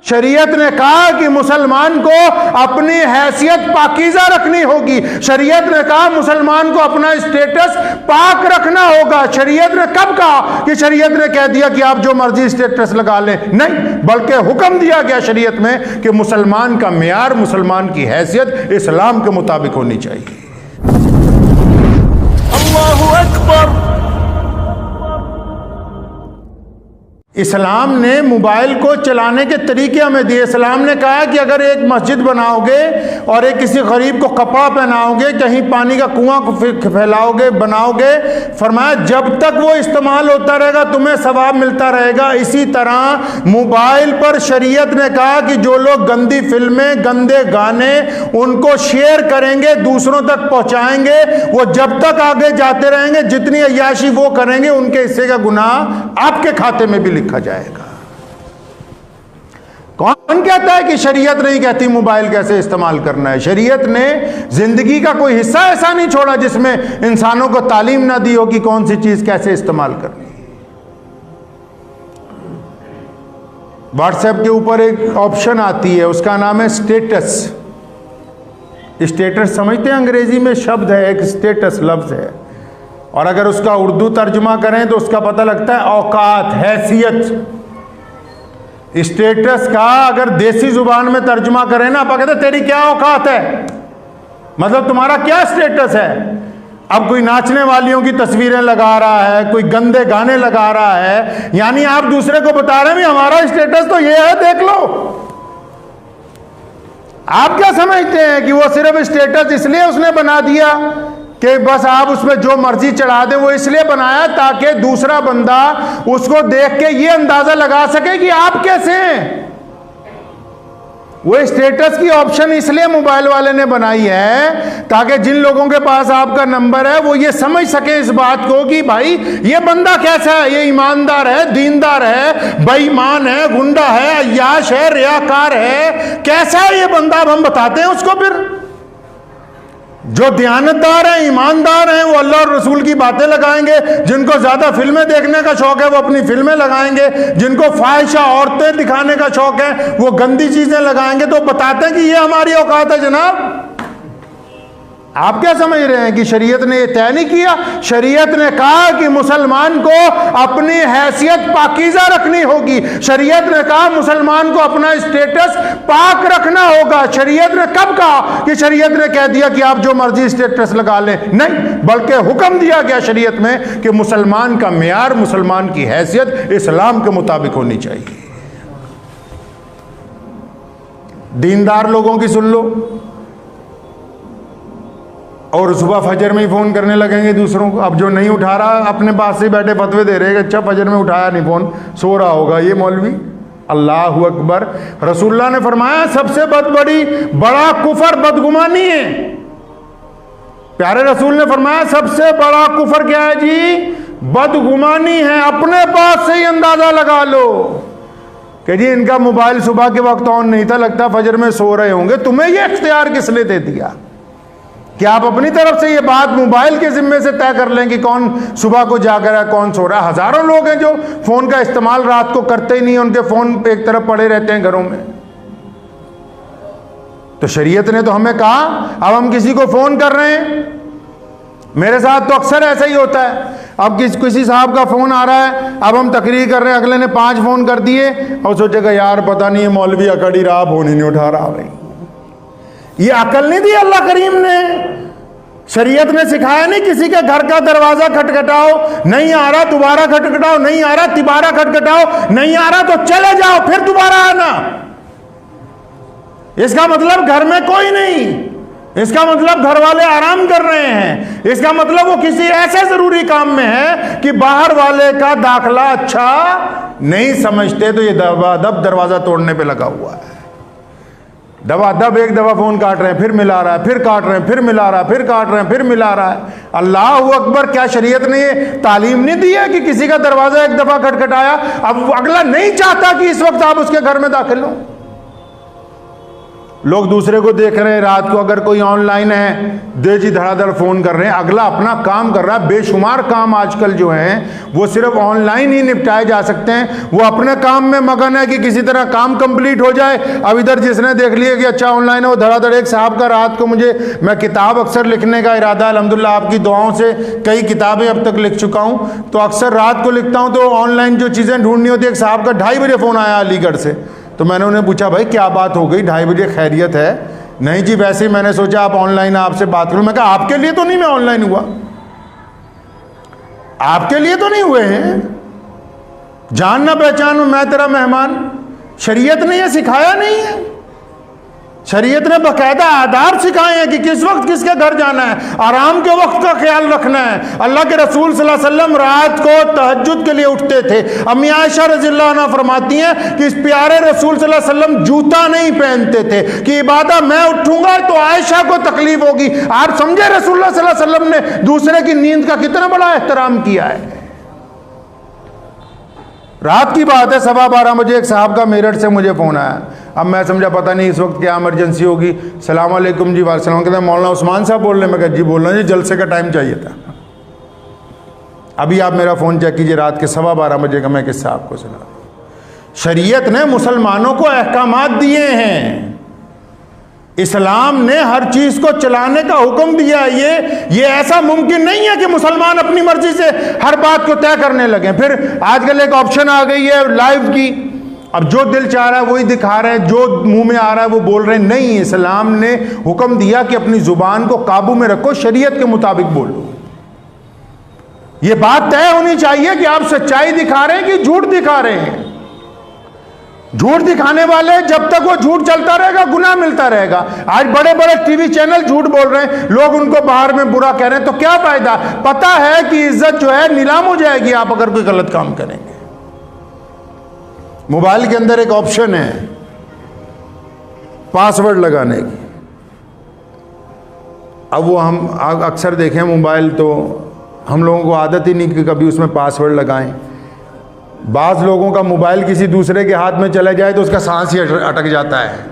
शरीयत ने कहा कि मुसलमान को अपनी हैसियत पाकीज़ा रखनी होगी। शरीयत ने कहा मुसलमान को अपना स्टेटस पाक रखना होगा। शरीयत ने कब कहा कि शरीयत ने कह दिया कि आप जो मर्जी स्टेटस लगा लें? नहीं, बल्कि हुक्म दिया गया शरीयत में कि मुसलमान का मियार, मुसलमान की हैसियत इस्लाम के मुताबिक होनी चाहिए। अल्लाहु अकबर। इस्लाम ने मोबाइल को चलाने के तरीके हमें दिए। इस्लाम ने कहा कि अगर एक मस्जिद बनाओगे और एक किसी गरीब को कपड़ा पहनाओगे, कहीं पानी का कुआं फैलाओगे, बनाओगे, फरमाया जब तक वो इस्तेमाल होता रहेगा तुम्हें सवाब मिलता रहेगा। इसी तरह मोबाइल पर शरीयत ने कहा कि जो लोग गंदी फिल्में, गंदे गाने उनको शेयर करेंगे, दूसरों तक पहुंचाएंगे, वो जब तक आगे जाते रहेंगे, जितनी अय्याशी वो करेंगे उनके हिस्से का गुनाह आपके खाते में भी लिखा जाएगा। कौन कहता है कि शरीयत नहीं कहती मोबाइल कैसे इस्तेमाल करना है? शरीयत ने जिंदगी का कोई हिस्सा ऐसा नहीं छोड़ा जिसमें इंसानों को तालीम ना दी हो कि कौन सी चीज कैसे इस्तेमाल करनी है। व्हाट्सएप के ऊपर एक ऑप्शन आती है, उसका नाम है स्टेटस। स्टेटस समझते हैं? अंग्रेजी में शब्द है, एक स्टेटस लफ्ज है, और अगर उसका उर्दू तर्जुमा करें तो उसका पता लगता है औकात, हैसियत। स्टेटस का अगर देसी जुबान में तर्जुमा करें ना, आप कहते तेरी क्या औकात है, मतलब तुम्हारा क्या स्टेटस है। अब कोई नाचने वालियों की तस्वीरें लगा रहा है, कोई गंदे गाने लगा रहा है, यानी आप दूसरे को बता रहे हैं भी हमारा स्टेटस तो ये है, देख लो। आप क्या समझते हैं कि वो सिर्फ स्टेटस इसलिए उसने बना दिया कि बस आप उसमें जो मर्जी चढ़ा दें? वो इसलिए बनाया ताकि दूसरा बंदा उसको देख के ये अंदाजा लगा सके कि आप कैसे हैं। वो स्टेटस की ऑप्शन इसलिए मोबाइल वाले ने बनाई है ताकि जिन लोगों के पास आपका नंबर है वो ये समझ सके इस बात को कि भाई ये बंदा कैसा है, ये ईमानदार है, दीनदार है, बेईमान है, गुंडा है, अय्याश है, रियाकार है, कैसा है ये बंदा। अब हम बताते हैं उसको। फिर जो दयानतदार हैं, ईमानदार हैं, वो अल्लाह और रसूल की बातें लगाएंगे। जिनको ज्यादा फिल्में देखने का शौक है वो अपनी फिल्में लगाएंगे। जिनको फाहिशा औरतें दिखाने का शौक है वो गंदी चीजें लगाएंगे। तो बताते हैं कि ये हमारी औकात है जनाब। आप क्या समझ रहे हैं कि शरीयत ने ये तय नहीं किया? शरीयत ने कहा कि मुसलमान को अपनी हैसियत पाकीज़ा रखनी होगी। शरीयत ने कहा मुसलमान को अपना स्टेटस पाक रखना होगा। शरीयत ने कब कहा कि शरीयत ने कह दिया कि आप जो मर्जी स्टेटस लगा लें? नहीं, बल्कि हुक्म दिया गया शरीयत में कि मुसलमान का मियार, मुसलमान की हैसियत इस्लाम के मुताबिक होनी चाहिए। दीनदार लोगों की सुन लो, और सुबह फजर में ही फ़ोन करने लगेंगे दूसरों को। अब जो नहीं उठा रहा अपने पास से बैठे फतवे दे रहे हैं, अच्छा फजर में उठाया नहीं फ़ोन, सो रहा होगा ये मौलवी। अल्लाहु अकबर। रसूलुल्लाह ने फरमाया सबसे बड़ा कुफर बदगुमानी है। प्यारे रसूल ने फरमाया सबसे बड़ा कुफर क्या है जी? बदगुमानी है। अपने पास से ही अंदाज़ा लगा लो कि जी इनका मोबाइल सुबह के वक्त ऑन नहीं था, लगता फजर में सो रहे होंगे। तुम्हें ये इख्तियार किसने दे दिया कि आप अपनी तरफ से ये बात मोबाइल के जिम्मे से तय कर लें कि कौन सुबह को जाकर है, कौन सो रहा है? हजारों लोग हैं जो फोन का इस्तेमाल रात को करते ही नहीं, उनके फोन एक तरफ पड़े रहते हैं घरों में। तो शरीयत ने तो हमें कहा, अब हम किसी को फोन कर रहे हैं, मेरे साथ तो अक्सर ऐसा ही होता है। अब किसी साहब का फोन आ रहा है, अब हम तकरीर कर रहे हैं, अगले ने 5 फोन कर दिए और सोचेगा यार पता नहीं ये मौलवी अकड़ी रहा, फोन ही नहीं उठा रहा। भाई ये अकल नहीं दी अल्लाह करीम ने। शरीयत ने सिखाया नहीं किसी के घर का दरवाजा खटखटाओ, नहीं आ रहा दोबारा खटखटाओ, नहीं आ रहा तिबारा खटखटाओ, नहीं आ रहा तो चले जाओ फिर दोबारा आना। इसका मतलब घर में कोई नहीं, इसका मतलब घर वाले आराम कर रहे हैं, इसका मतलब वो किसी ऐसे जरूरी काम में है कि बाहर वाले का दाखला अच्छा नहीं समझते, तो ये दबादब दरवाजा तोड़ने पे लगा हुआ है। दबादब एक दफा फोन काट रहे हैं, फिर मिला रहा है, फिर काट रहे हैं, फिर मिला रहा है, फिर काट रहे हैं, फिर मिला रहा है। अल्लाह अकबर। क्या शरीयत ने ये तालीम नहीं दी है कि किसी का दरवाजा एक दफा खटखटाया अब अगला नहीं चाहता कि इस वक्त आप उसके घर में दाखिल हो? लोग दूसरे को देख रहे हैं, रात को अगर कोई ऑनलाइन है दे जी धड़ाधड़ फोन कर रहे हैं, अगला अपना काम कर रहा है। बेशुमार काम आजकल जो हैं वो सिर्फ ऑनलाइन ही निपटाए जा सकते हैं। वो अपने काम में मगन है कि किसी तरह काम कंप्लीट हो जाए। अब इधर जिसने देख लिया कि अच्छा ऑनलाइन है, वो धड़ाधड़। एक साहब का रात को मैं किताब अक्सर लिखने का इरादा, अल्हम्दुलिल्लाह आपकी दुआओं से कई किताबें अब तक लिख चुका हूँ, तो अक्सर रात को लिखता हूँ तो ऑनलाइन जो चीज़ें ढूंढनी होती है। एक साहब का 2:30 बजे फ़ोन आया अलीगढ़ से, तो मैंने उन्हें पूछा भाई क्या बात हो गई, 2:30 बजे खैरियत है? नहीं जी वैसे ही मैंने सोचा आप ऑनलाइन आपसे बात करूं। मैं कहा आपके लिए तो नहीं मैं ऑनलाइन हुआ, आपके लिए तो नहीं हुए हैं, जान ना पहचान मैं तेरा मेहमान। शरीयत ने यह सिखाया नहीं है। शरीयत ने बाकायदा आदाब सिखाए हैं कि किस वक्त किसके घर जाना है, आराम के वक्त का ख्याल रखना है। अल्लाह के रसूल सल्लल्लाहु अलैहि वसल्लम रात को तहज्जुद के लिए उठते थे। अम्मी आयशा रज़ियल्लाहु अन्हा फरमाती हैं कि इस प्यारे रसूल सल्लल्लाहु अलैहि वसल्लम जूता नहीं पहनते थे कि इबादत मैं उठूंगा तो आयशा को तकलीफ होगी। आप समझे रसूलुल्लाह सल्लल्लाहु अलैहि वसल्लम ने दूसरे की नींद का कितना बड़ा एहतराम किया है। रात की बात है, 12:15 बजे एक साहब का मेरठ से मुझे फ़ोन आया। अब मैं समझा पता नहीं इस वक्त क्या इमरजेंसी होगी। सलाम अलैकुम जी। वालेकुम। कहते हैं मौलाना उस्मान साहब बोल रहे हैं? मैं कहा जी बोल रहा हूँ जी, जलसे का टाइम चाहिए था। अभी आप मेरा फ़ोन चेक कीजिए, रात के 12:15 बजे का मैं किस साहब को सुना। शरीयत ने मुसलमानों को अहकामात दिए हैं, इस्लाम ने हर चीज को चलाने का हुक्म दिया है। ये ऐसा मुमकिन नहीं है कि मुसलमान अपनी मर्जी से हर बात को तय करने लगे। फिर आजकल एक ऑप्शन आ गई है लाइव की, अब जो दिल चाह रहा है वही दिखा रहे हैं, जो मुंह में आ रहा है वो बोल रहे हैं। नहीं, इस्लाम ने हुक्म दिया कि अपनी जुबान को काबू में रखो, शरीयत के मुताबिक बोलो। ये बात तय होनी चाहिए कि आप सच्चाई दिखा रहे हैं कि झूठ दिखा रहे हैं। झूठ दिखाने वाले जब तक वो झूठ चलता रहेगा गुनाह मिलता रहेगा। आज बड़े बड़े टीवी चैनल झूठ बोल रहे हैं, लोग उनको बाहर में बुरा कह रहे हैं, तो क्या फायदा? पता है कि इज्जत जो है नीलाम हो जाएगी आप अगर कोई गलत काम करेंगे। मोबाइल के अंदर एक ऑप्शन है पासवर्ड लगाने की। अब वो हम अक्सर देखें मोबाइल, तो हम लोगों को आदत ही नहीं कि कभी उसमें पासवर्ड लगाएं। बाज़ लोगों का मोबाइल किसी दूसरे के हाथ में चला जाए तो उसका सांस ही अटक जाता है।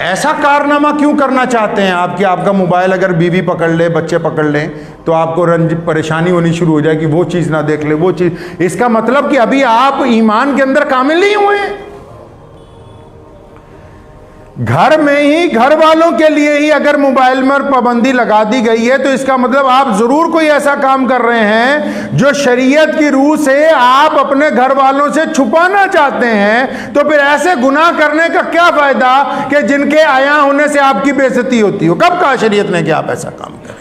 ऐसा कारनामा क्यों करना चाहते हैं आप कि आपका मोबाइल अगर बीवी पकड़ ले, बच्चे पकड़ लें, तो आपको परेशानी होनी शुरू हो जाए कि वो चीज़ ना देख ले, वो चीज़। इसका मतलब कि अभी आप ईमान के अंदर कामिल नहीं हुए। घर में ही घर वालों के लिए ही अगर मोबाइल में पाबंदी लगा दी गई है तो इसका मतलब आप जरूर कोई ऐसा काम कर रहे हैं जो शरीयत की रूह से आप अपने घर वालों से छुपाना चाहते हैं। तो फिर ऐसे गुनाह करने का क्या फायदा कि जिनके आया होने से आपकी बेइज्जती होती हो? कब कहा शरीयत ने कि आप ऐसा काम करें?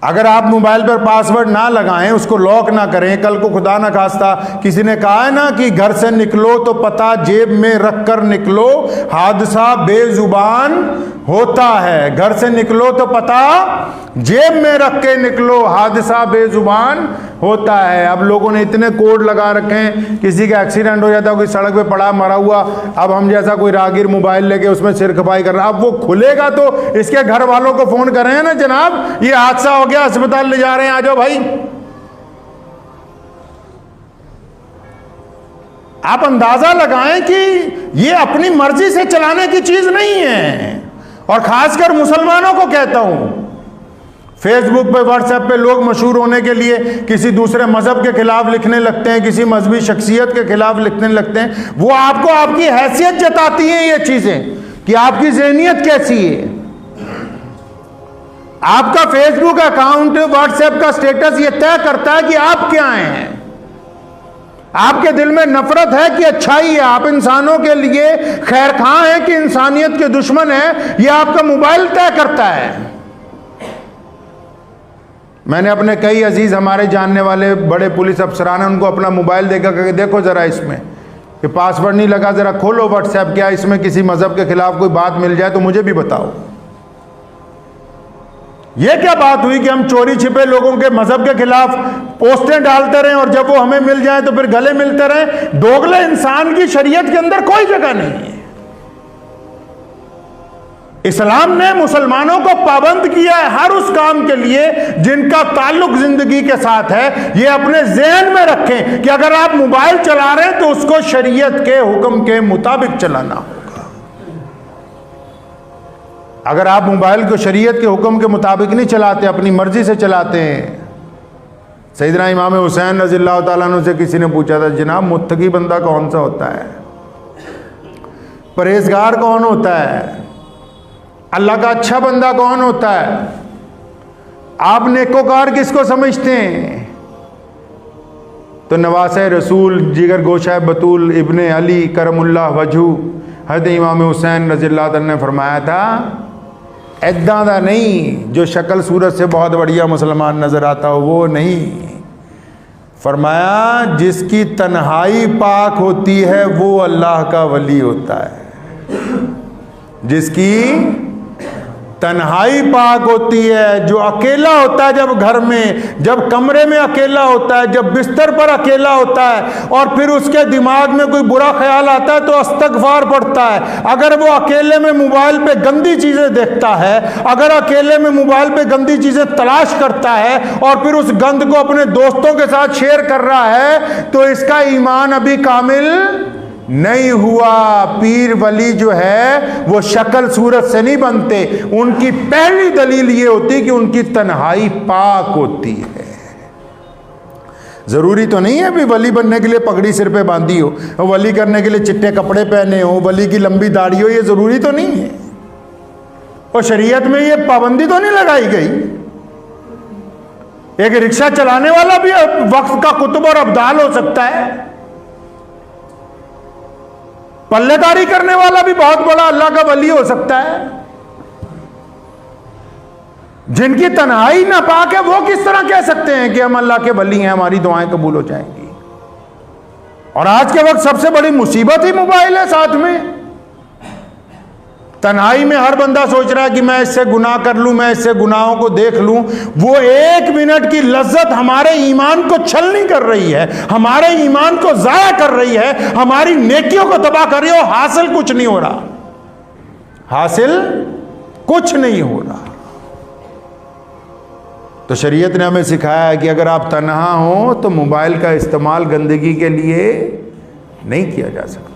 अगर आप मोबाइल पर पासवर्ड ना लगाएं, उसको लॉक ना करें, कल को खुदा ना खास्ता किसी ने कहा है ना कि घर से निकलो तो पता जेब में रख कर निकलो, हादसा बेजुबान होता है। घर से निकलो तो पता जेब में रख के निकलो, हादसा बेजुबान होता है। अब लोगों ने इतने कोड लगा रखे हैं, किसी का एक्सीडेंट हो जाता है, कोई सड़क पे पड़ा मरा हुआ, अब हम जैसा कोई राहगीर मोबाइल लेके उसमें सिर खपाई कर रहा है। अब वो खुलेगा तो इसके घर वालों को फोन कर रहे हैं ना, जनाब ये हादसा हो गया, अस्पताल ले जा रहे हैं, आ जाओ भाई। आप अंदाजा लगाएं कि ये अपनी मर्जी से चलाने की चीज नहीं है। और खासकर मुसलमानों को कहता हूं, फेसबुक पे, व्हाट्सएप पे लोग मशहूर होने के लिए किसी दूसरे मजहब के खिलाफ लिखने लगते हैं, किसी मजहबी शख्सियत के खिलाफ लिखने लगते हैं। वो आपको आपकी हैसियत जताती हैं ये चीजें कि आपकी ज़हनियत कैसी है। आपका फेसबुक अकाउंट, व्हाट्सएप का स्टेटस ये तय करता है कि आप क्या हैं। आपके दिल में नफरत है कि अच्छाई है, आप इंसानों के लिए खैर खां हैं कि इंसानियत के दुश्मन है, ये आपका मोबाइल तय करता है। मैंने अपने कई अजीज हमारे जानने वाले बड़े पुलिस अफसरान, उनको अपना मोबाइल देखा कि देखो जरा इसमें कि पासवर्ड नहीं लगा, जरा खोलो व्हाट्सएप, क्या इसमें किसी मजहब के खिलाफ कोई बात मिल जाए तो मुझे भी बताओ। ये क्या बात हुई कि हम चोरी छिपे लोगों के मजहब के खिलाफ पोस्टें डालते रहें और जब वो हमें मिल जाए तो फिर गले मिलते रहें? दोगले इंसान की शरीयत के अंदर कोई जगह नहीं है। इस्लाम ने मुसलमानों को पाबंद किया है हर उस काम के लिए जिनका ताल्लुक जिंदगी के साथ है। ये अपने ज़हन में रखें कि अगर आप मोबाइल चला रहे हैं तो उसको शरीयत के हुक्म के मुताबिक चलाना होगा। अगर आप मोबाइल को शरीयत के हुक्म के मुताबिक नहीं चलाते, अपनी मर्जी से चलाते हैं। सैयदना इमाम हुसैन रज़ियल्लाहु ताला अन्हु से किसी ने पूछा था, जनाब मुत्तकी बंदा कौन सा होता है, परहेजगार कौन होता है, अल्लाह का अच्छा बंदा कौन होता है, आप नेकोकार किसको समझते हैं? तो नवासे रसूल जिगर गोशा बतूल इब्ने अली करमुल्लाह वजहू हज़रत इमाम हुसैन रज़ियल्लाहु ताला ने फरमाया था, ऐदा दा नहीं जो शक्ल सूरत से बहुत बढ़िया मुसलमान नज़र आता हो, वो नहीं। फरमाया जिसकी तन्हाई पाक होती है वो अल्लाह का वली होता है। जिसकी तन्हाई पाक होती है, जो अकेला होता है, जब घर में, जब कमरे में अकेला होता है, जब बिस्तर पर अकेला होता है और फिर उसके दिमाग में कोई बुरा ख्याल आता है तो अस्तगफार पढ़ता है। अगर वो अकेले में मोबाइल पे गंदी चीज़ें देखता है, अगर अकेले में मोबाइल पे गंदी चीज़ें तलाश करता है और फिर उस गंद को अपने दोस्तों के साथ शेयर कर रहा है तो इसका ईमान अभी कामिल नहीं हुआ। पीर वली जो है वो शक्ल सूरत से नहीं बनते, उनकी पहली दलील ये होती कि उनकी तन्हाई पाक होती है। जरूरी तो नहीं है भी वली बनने के लिए पगड़ी सिर पे बांधी हो, वली करने के लिए चिट्टे कपड़े पहने हो, वली की लंबी दाढ़ी हो, ये जरूरी तो नहीं है। और शरीयत में ये पाबंदी तो नहीं लगाई गई। एक रिक्शा चलाने वाला भी वक्त का कुतुब और अब्दाल हो सकता है, पल्लेदारी करने वाला भी बहुत बड़ा अल्लाह का वली हो सकता है। जिनकी तन्हाई नापाक है वो किस तरह कह सकते हैं कि हम अल्लाह के वली हैं, हमारी दुआएं कबूल हो जाएंगी? और आज के वक्त सबसे बड़ी मुसीबत ही मोबाइल है। साथ में तन्हाई में हर बंदा सोच रहा है कि मैं इससे गुनाह कर लूं, मैं इससे गुनाहों को देख लूं। वो एक मिनट की लज्जत हमारे ईमान को छलनी कर रही है, हमारे ईमान को जाया कर रही है, हमारी नेकियों को तबाह कर रही है। और हासिल कुछ नहीं हो रहा, हासिल कुछ नहीं हो रहा। तो शरीयत ने हमें सिखाया है कि अगर आप तन्हा हो तो मोबाइल का इस्तेमाल गंदगी के लिए नहीं किया जा सकता।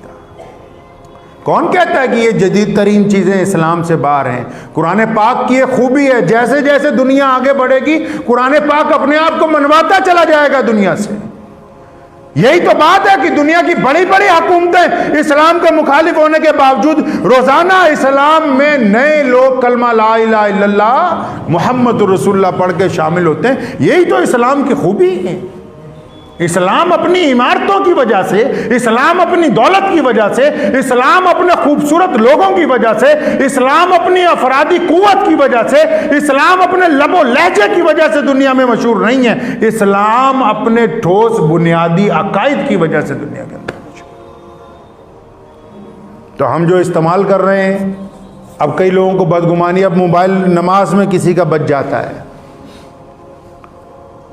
कौन कहता है कि ये जदीद तरीन चीज़ें इस्लाम से बाहर हैं? कुरान पाक की ये खूबी है, जैसे जैसे दुनिया आगे बढ़ेगी कुरान पाक अपने आप को मनवाता चला जाएगा दुनिया से। यही तो बात है कि दुनिया की बड़ी बड़ी हुकूमतें इस्लाम के मुखालिफ होने के बावजूद रोज़ाना इस्लाम में नए लोग कलमा ला इलाहा इल्लल्लाह मुहम्मदुर रसूलुल्लाह पढ़ के शामिल होते हैं। यही तो इस्लाम की खूबी है। इस्लाम अपनी इमारतों की वजह से, इस्लाम अपनी दौलत की वजह से, इस्लाम अपने खूबसूरत लोगों की वजह से, इस्लाम अपनी अफरादी कुव्वत की वजह से, इस्लाम अपने लबो लहजे की वजह से दुनिया में मशहूर नहीं है। इस्लाम अपने ठोस बुनियादी अकायद की वजह से दुनिया के अंदर मशहूर। तो हम जो इस्तेमाल कर रहे हैं, अब कई लोगों को बदगुमानी, अब मोबाइल नमाज में किसी का बच जाता है।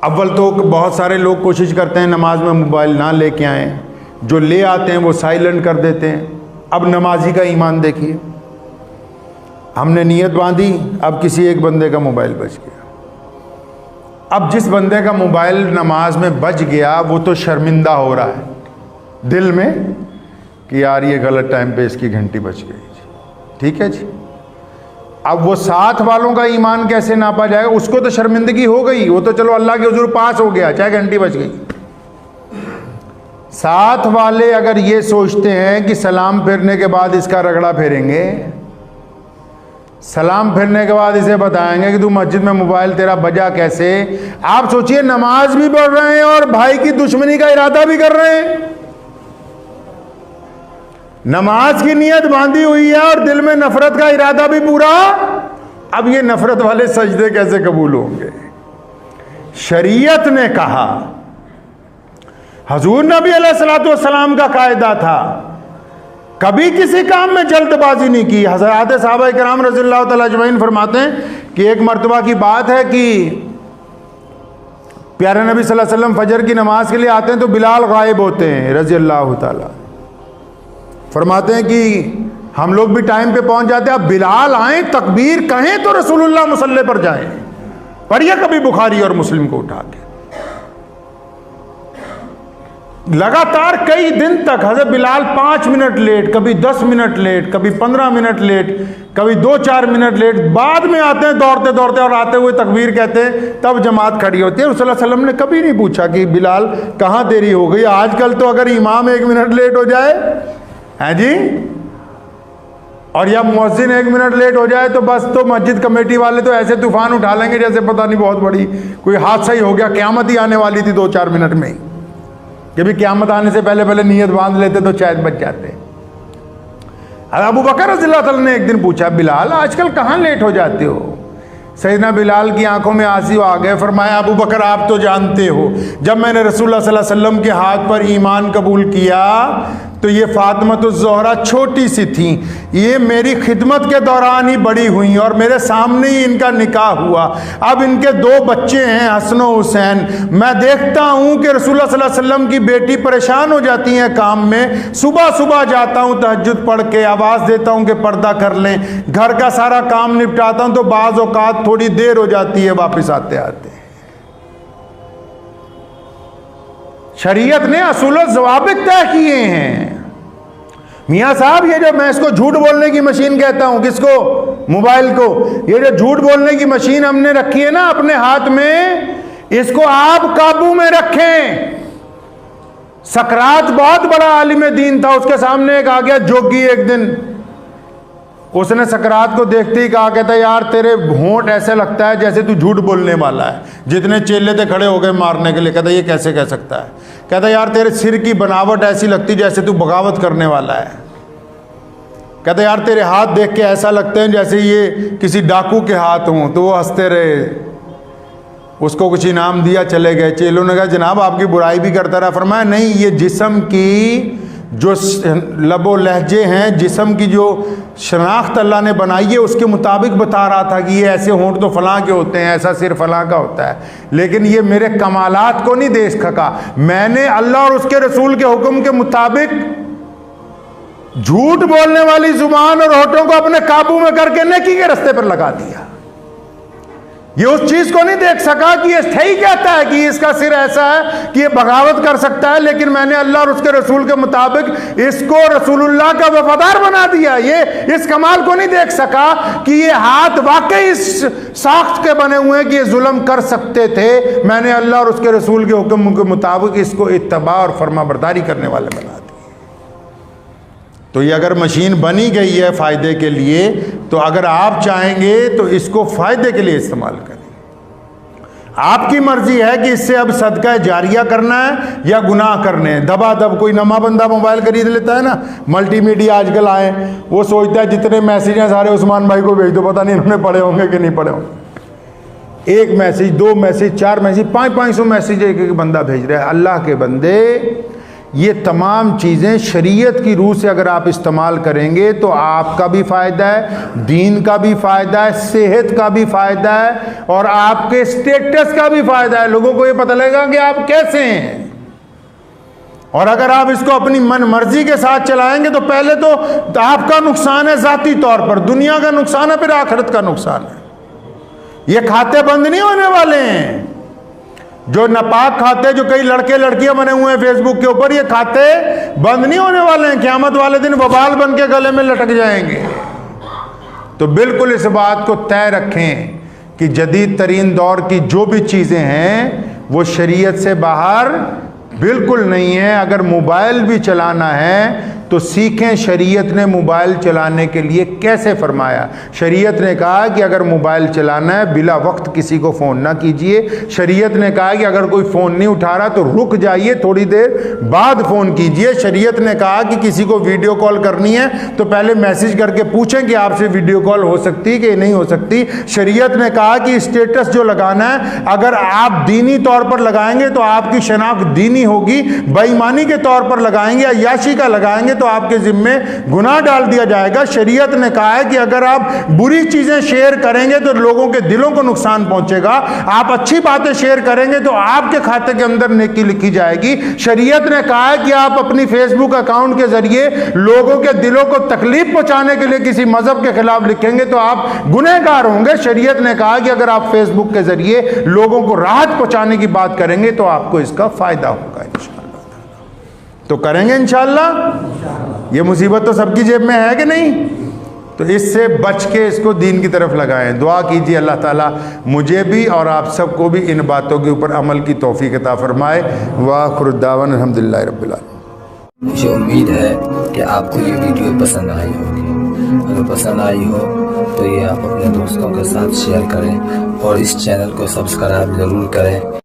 अव्वल तो बहुत सारे लोग कोशिश करते हैं नमाज में मोबाइल ना लेके आएँ, जो ले आते हैं वो साइलेंट कर देते हैं। अब नमाजी का ईमान देखिए, हमने नीयत बांधी, अब किसी एक बंदे का मोबाइल बच गया। अब जिस बंदे का मोबाइल नमाज में बच गया वो तो शर्मिंदा हो रहा है दिल में कि यार ये गलत टाइम पे इसकी घंटी बच गई। ठीक है जी, अब वो साथ वालों का ईमान कैसे नापा जाएगा? उसको तो शर्मिंदगी हो गई, वो तो चलो अल्लाह के हुजूर पास हो गया, चाहे घंटी बच गई। साथ वाले अगर ये सोचते हैं कि सलाम फिरने के बाद इसका रगड़ा फेरेंगे, सलाम फिरने के बाद इसे बताएंगे कि तू मस्जिद में मोबाइल तेरा बजा कैसे। आप सोचिए, नमाज भी पढ़ रहे हैं और भाई की दुश्मनी का इरादा भी कर रहे हैं। नमाज की नीयत बांधी हुई है और दिल में नफरत का इरादा भी पूरा। अब ये नफरत वाले सजदे कैसे कबूल होंगे? शरीयत ने कहा, हुजूर नबी अलैहिस्सलातु वस्सलाम का कायदा था, कभी किसी काम में जल्दबाजी नहीं की। हज़रात सहाबा किराम रज़ियल्लाहु तआला अजमईन फरमाते हैं कि एक मर्तबा की बात है कि प्यारे नबी सल्लल्लाहु अलैहि वसल्लम फजर की नमाज के लिए आते हैं तो बिलाल गायब होते हैं रज़ियल्लाहु तआला। फरमाते हैं कि हम लोग भी टाइम पे पहुंच जाते हैं। अब बिलाल आए, तकबीर कहें तो रसूलुल्लाह मुसल्ले पर जाएं। पढ़िए कभी बुखारी और मुस्लिम को उठा के। लगातार कई दिन तक हज़रत बिलाल 5 मिनट लेट, कभी 10 मिनट लेट, कभी 15 मिनट लेट, कभी 2-4 मिनट लेट, बाद में आते हैं दौड़ते दौड़ते, और आते हुए तकबीर कहते हैं, तब जमात खड़ी होती है। रसूल सल्लल्लाहु अलैहि वसल्लम ने कभी नहीं पूछा कि बिलाल कहाँ देरी हो गई। आजकल तो अगर इमाम 1 मिनट लेट हो जाए है जी, और या मुअज्जिन 1 मिनट लेट हो जाए, तो बस तो मस्जिद कमेटी वाले तो ऐसे तूफान उठा लेंगे जैसे पता नहीं बहुत बड़ी कोई हादसा ही हो गया, क़यामत ही आने वाली थी 2-4 मिनट में ही। कि भी क़यामत आने से पहले पहले नीयत बांध लेते तो शायद बच जाते। अबू बकर रज़ियल्लाहु अन्हु ने एक दिन पूछा, बिलाल आजकल कहाँ लेट हो जाते हो? सैयदना बिलाल की आंखों में आंसू आ गए। फरमाया, अबू बकर आप तो जानते हो, जब मैंने रसूलुल्लाह सल्लल्लाहु अलैहि वसल्लम के हाथ पर ईमान कबूल किया तो ये फातिमतुज़ ज़ोहरा छोटी सी थी, ये मेरी खिदमत के दौरान ही बड़ी हुई और मेरे सामने ही इनका निकाह हुआ। अब इनके 2 बच्चे हैं, हसन और हुसैन। मैं देखता हूँ कि रसूलुल्लाह सल्लल्लाहु अलैहि वसल्लम की बेटी परेशान हो जाती हैं काम में। सुबह सुबह जाता हूँ तहज्जुद पढ़ के, आवाज़ देता हूँ कि पर्दा कर लें, घर का सारा काम निपटाता हूँ तो बाज़ औक़ात थोड़ी देर हो जाती है वापस आते आते। शरीयत ने असूल और ज़वाबित तय किए हैं। मियाँ साहब, ये जो मैं इसको झूठ बोलने की मशीन कहता हूं, किसको? मोबाइल को। ये जो झूठ बोलने की मशीन हमने रखी है ना अपने हाथ में, इसको आप काबू में रखें। सकरात बहुत बड़ा आलिम दीन था, उसके सामने एक आ गया जोगी एक दिन। उसने सकरात को देखते ही कहा, कहता यार तेरे होंठ ऐसे लगता है जैसे तू झूठ बोलने वाला है। जितने चेले थे खड़े हो गए मारने के लिए। कहता ये कैसे कह सकता है? कहता यार तेरे सिर की बनावट ऐसी लगती जैसे तू बगावत करने वाला है। कहता यार तेरे हाथ देख के ऐसा लगते हैं जैसे ये किसी डाकू के हाथ हों। तो वो हंसते रहे, उसको कुछ इनाम दिया, चले गए। चेलों ने कहा जनाब आपकी बुराई भी करता रहा। फरमाया नहीं, ये जिस्म की जो लबो लहजे हैं, जिस्म की जो शनाख्त अल्लाह ने बनाई है उसके मुताबिक बता रहा था कि ये ऐसे होंठ तो फलां के होते हैं, ऐसा सिर फलां का होता है, लेकिन ये मेरे कमालात को नहीं देख सका। मैंने अल्लाह और उसके रसूल के हुक्म के मुताबिक झूठ बोलने वाली जुबान और होठों को अपने काबू में करके नेकी के रास्ते पर लगा दिया। ये उस चीज को नहीं देख सका कि ये सही कहता है कि इसका सिर ऐसा है कि ये बगावत कर सकता है, लेकिन मैंने अल्लाह और उसके रसूल के मुताबिक इसको रसूलुल्लाह का वफादार बना दिया। ये इस कमाल को नहीं देख सका कि ये हाथ वाकई इस साख्त के बने हुए हैं कि ये जुल्म कर सकते थे। मैंने अल्लाह और उसके रसूल के हुक्म के मुताबिक इसको इत्तबा और फरमाबरदारी करने वाले बना दिया। तो ये अगर मशीन बनी गई है फ़ायदे के लिए, तो अगर आप चाहेंगे तो इसको फ़ायदे के लिए इस्तेमाल करें। आपकी मर्जी है कि इससे अब सदका जारिया करना है या गुनाह करने हैं। दबादब कोई नमा बंदा मोबाइल खरीद लेता है ना, मल्टीमीडिया आजकल आए, वो सोचता है जितने मैसेज हैं सारे उस्मान भाई को भेज दो, पता नहीं इन्होंने पढ़े होंगे कि नहीं पढ़े होंगे। 1 मैसेज, 2 मैसेज, 4 मैसेज, 500 मैसेज एक बंदा भेज रहा है। अल्लाह के बंदे, ये तमाम चीज़ें शरीयत की रूह से अगर आप इस्तेमाल करेंगे तो आपका भी फ़ायदा है, दीन का भी फ़ायदा है, सेहत का भी फ़ायदा है और आपके स्टेटस का भी फ़ायदा है। लोगों को ये पता लगेगा कि आप कैसे हैं। और अगर आप इसको अपनी मन मर्जी के साथ चलाएंगे तो पहले तो आपका नुकसान है ज़ाती तौर पर, दुनिया का नुकसान है, फिर आखिरत का नुकसान है। ये खाते बंद नहीं होने वाले हैं। जो नापाक खाते, जो कई लड़के लड़कियां बने हुए हैं फेसबुक के ऊपर, ये खाते बंद नहीं होने वाले हैं। क़यामत वाले दिन वबाल बन के गले में लटक जाएंगे। तो बिल्कुल इस बात को तय रखें कि जदीद तरीन दौर की जो भी चीज़ें हैं वो शरीयत से बाहर बिल्कुल नहीं है। अगर मोबाइल भी चलाना है तो सीखें शरीयत ने मोबाइल चलाने के लिए कैसे फरमाया। शरीयत ने कहा कि अगर मोबाइल चलाना है बिला वक्त किसी को फ़ोन ना कीजिए। शरीयत ने कहा कि अगर कोई फ़ोन नहीं उठा रहा तो रुक जाइए, थोड़ी देर बाद फ़ोन कीजिए। शरीयत ने कहा कि किसी को वीडियो कॉल करनी है तो पहले मैसेज करके पूछें कि आपसे वीडियो कॉल हो सकती कि नहीं हो सकती। शरीयत ने कहा कि स्टेटस जो लगाना है अगर आप दीनी तौर पर लगाएंगे तो आपकी शनाख्त दीनी होगी, बेईमानी के तौर पर लगाएंगे, अय्याशी का लगाएंगे तो आपके जिम्मे गुनाह डाल दिया जाएगा। शरीयत ने कहा है कि अगर आप बुरी चीजें शेयर करेंगे तो लोगों के दिलों को नुकसान पहुंचेगा, आप अच्छी बातें शेयर करेंगे तो आपके खाते के अंदर नेकी लिखी जाएगी। शरीयत ने कहा है कि आप अपनी फेसबुक अकाउंट के जरिए लोगों के दिलों को तकलीफ पहुंचाने के लिए किसी मजहब के खिलाफ लिखेंगे तो आप गुनहगार होंगे। शरीयत ने कहा कि अगर आप फेसबुक के जरिए लोगों को राहत पहुंचाने की बात करेंगे तो आपको इसका फायदा होगा इंशाअल्लाह। तो करेंगे इंशाअल्लाह। ये मुसीबत तो सबकी जेब में है कि नहीं? तो इससे बच के इसको दीन की तरफ लगाएं। दुआ कीजिए अल्लाह ताला मुझे भी और आप सबको भी इन बातों के ऊपर अमल की तौफीक अता फरमाए। वाखिर दावन अल्हम्दुलिल्लाहि रब्बिल आलमीन। मुझे उम्मीद है कि आपको ये वीडियो पसंद आई होगी। अगर पसंद आई हो तो ये आप अपने दोस्तों के साथ शेयर करें और इस चैनल को सब्सक्राइब ज़रूर करें।